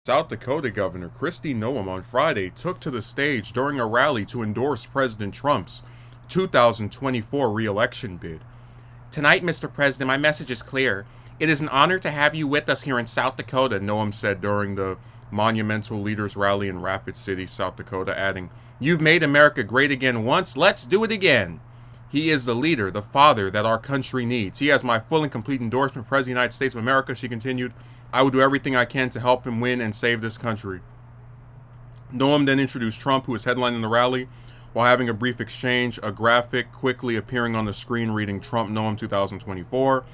South Dakota Governor Kristi Noem on Friday took to the stage during a rally to endorse President Trump's 2024 re-election bid. "Tonight, Mr. President, my message is clear. It is an honor to have you with us here in South Dakota," Noem said during the Monumental Leaders Rally in Rapid City, South Dakota, adding, "You've made America great again once, let's do it again. He is the leader, the father that our country needs. He has my full and complete endorsement, President of the United States of America," she continued. "I will do everything I can to help him win and save this country." Noem then introduced Trump, who was headlining the rally, while having a brief exchange, a graphic quickly appearing on the screen reading Trump Noem 2024.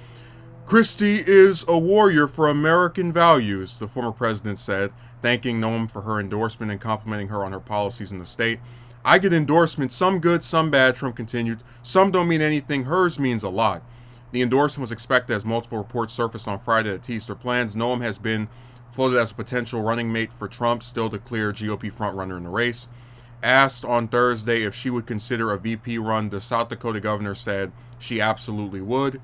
"Kristi is a warrior for American values," the former president said, thanking Noem for her endorsement and complimenting her on her policies in the state. "I get endorsements, some good, some bad," Trump continued. "Some don't mean anything, hers means a lot." The endorsement was expected as multiple reports surfaced on Friday that teased her plans. Noem has been floated as a potential running mate for Trump, still the clear GOP frontrunner in the race. Asked on Thursday if she would consider a VP run, the South Dakota governor said she absolutely would.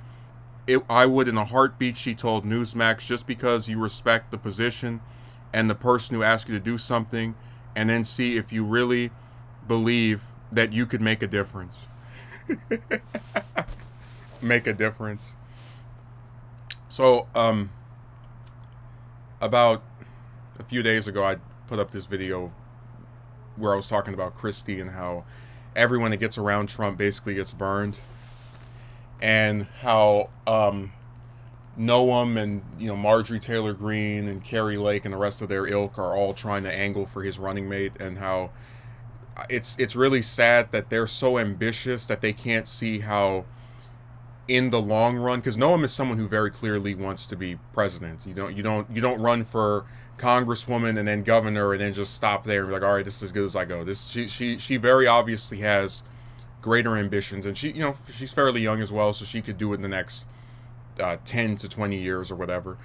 "I would in a heartbeat," she told Newsmax, "just because you respect the position and the person who asked you to do something, and then see if you really believe that you could make a difference." Make a difference. So, about a few days ago, I put up this video where I was talking about Kristi and how everyone that gets around Trump basically gets burned, and how Noem and Marjorie Taylor Greene and Carrie Lake and the rest of their ilk are all trying to angle for his running mate, and how it's really sad that they're so ambitious that they can't see how in the long run, because Noem is someone who very clearly wants to be president. You don't run for congresswoman and then governor and then just stop there and be like, all right, this is as good as I go. She very obviously has greater ambitions, and she's fairly young as well, so she could do it in the next 10 to 20 years or whatever.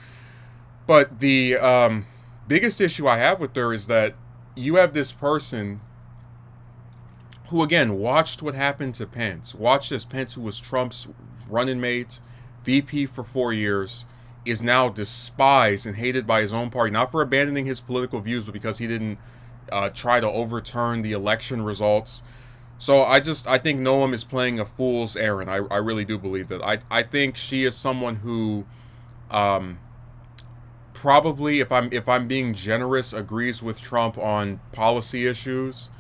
But the biggest issue I have with her is that you have this person who, again, watched what happened to Pence. Watched as Pence, who was Trump's running mate, VP for 4 years, is now despised and hated by his own party, not for abandoning his political views, but because he didn't try to overturn the election results. So I think Noem is playing a fool's errand. I really do believe that. I think she is someone who probably, if I'm being generous, agrees with Trump on policy issues,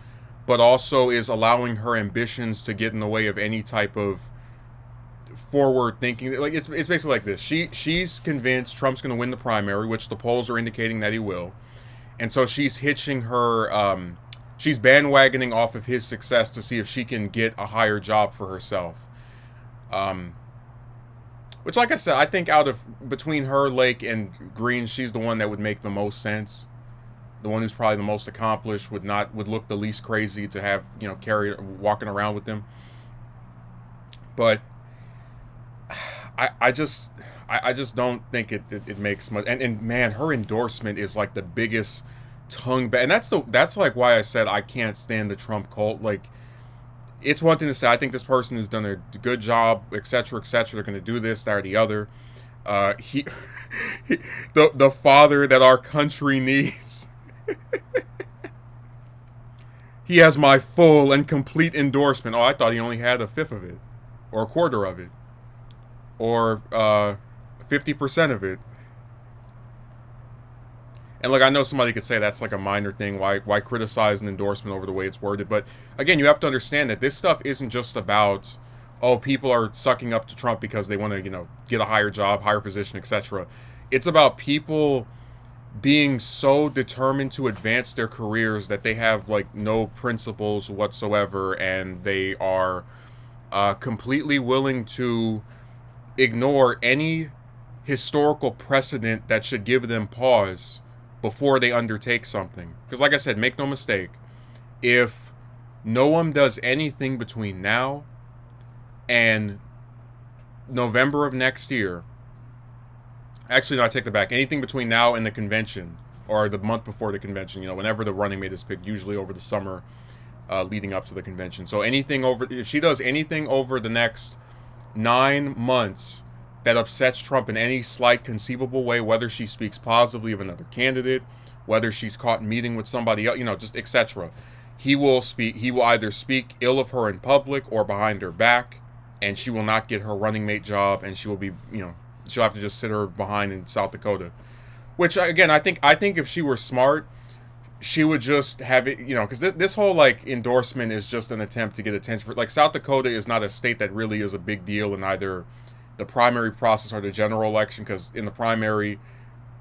but also is allowing her ambitions to get in the way of any type of forward thinking. Like it's basically like this. She's convinced Trump's going to win the primary, which the polls are indicating that he will, and so she's hitching her. She's bandwagoning off of his success to see if she can get a higher job for herself. Which, like I said, I think out of between her, Lake, and Green, she's the one that would make the most sense. The one who's probably the most accomplished, would look the least crazy to have carry walking around with them. But I just don't think it makes much. And man, her endorsement is like the biggest tongue back, and that's like why I said I can't stand the Trump cult. Like, it's one thing to say I think this person has done a good job, etc., etc. They're going to do this, that, or the other. The father that our country needs. He has my full and complete endorsement. Oh, I thought he only had a fifth of it, or a quarter of it, or 50% of it. And look, I know somebody could say that's like a minor thing. Why criticize an endorsement over the way it's worded? But again, you have to understand that this stuff isn't just about, oh, people are sucking up to Trump because they want to, get a higher job, higher position, etc. It's about people being so determined to advance their careers that they have like no principles whatsoever, and they are completely willing to ignore any historical precedent that should give them pause before they undertake something. Because like I said, make no mistake, if Noem does anything between now and November of next year, actually, no, I take that back. Anything between now and the convention, or the month before the convention, whenever the running mate is picked, usually over the summer leading up to the convention. So if she does anything over the next 9 months that upsets Trump in any slight conceivable way, whether she speaks positively of another candidate, whether she's caught meeting with somebody else, just etc. He will speak. He will either speak ill of her in public or behind her back, and she will not get her running mate job, and she will be, she'll have to just sit her behind in South Dakota. Which again, I think if she were smart, she would just have it, because this whole like endorsement is just an attempt to get attention. For like, South Dakota is not a state that really is a big deal in either the primary process or the general election, because in the primary,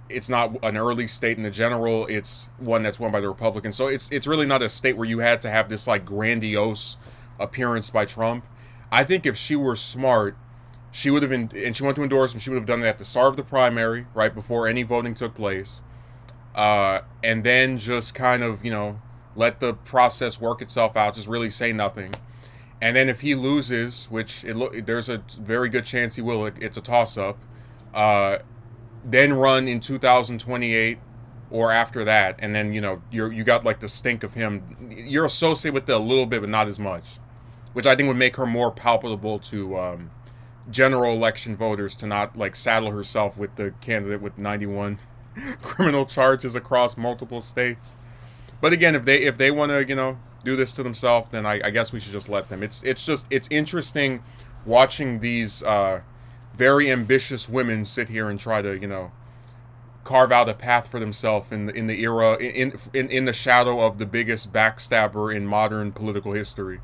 it's not an early state. In the general, it's one that's won by the Republicans. So it's really not a state where you had to have this like grandiose appearance by Trump. I think if she were smart, she would have, and she went to endorse him, she would have done it at the start of the primary, right before any voting took place, and then just kind of, let the process work itself out, just really say nothing. And then if he loses, which there's a very good chance he will, it's a toss-up, then run in 2028 or after that, and then, you got like the stink of him. You're associated with it a little bit, but not as much, which I think would make her more palpable to general election voters, to not like saddle herself with the candidate with 91 criminal charges across multiple states. But again, if they want to, do this to themselves, then I guess we should just let them. It's interesting watching these very ambitious women sit here and try to, carve out a path for themselves in the era, in the shadow of the biggest backstabber in modern political history.